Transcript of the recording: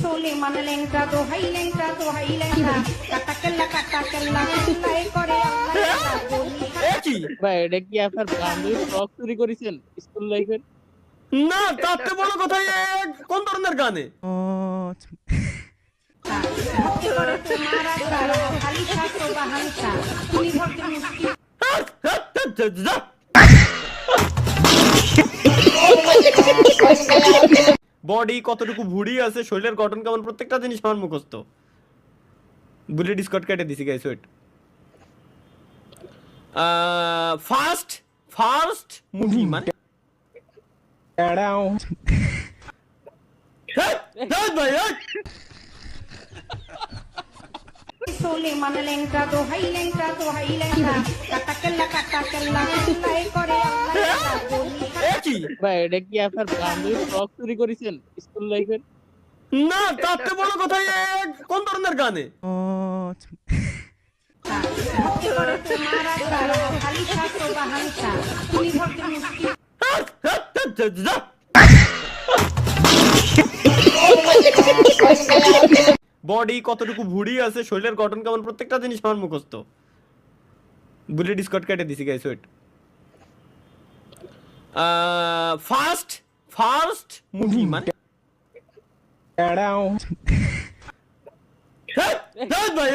সুলেমান লেংটা দোহাই লেংটা দোহাই লেংটা কাটা কেল্লা কেল্লাই করে আল্লাহ বলি কি ভাই এটা কি আপনার বান্ধবী ফ্রক চুরি করেছেন স্কুল লাইফের? না তাতে বড় কথা কোন ধরনের গানে ভক্তি করে তোমার আশা খালি শাস্ত্র বাহানসা তুমি ভক্তি মুক্তি বডি কতটুকু ভুড়ি আছে, শরীরের গঠন কেমন, প্রত্যেকটা জিনিস আমার মুখস্থ। বুলে ডিসকর্ড কেটে দিছি গাইস, ওয়েট। ফার্স্ট মুভি মানে ভাই সুলেমান লেংটা দোহাই লেংটা কাটা কেল্লা কেল্লাই করে আল্লাহ বলি কি ভাই এটা কি আপনার বান্ধবী ফ্রক চুরি করেছেন স্কুল লাইফের? না তাতে বড় কথা কোন ধরনের গানে ভক্তি করে তোমার আশা খালি শাস্ত্র বাহানসা তুমি ভক্তি মুক্তি বডি কতটুকু ভুড়ি আছে, শরীরের গঠন কেমন, প্রত্যেকটা জিনিস আমার মুখস্থ। বুলে ডিসকর্ড কেটে দিছি গাইস, ওয়েট। ফার্স্ট মুভি মানে ভাই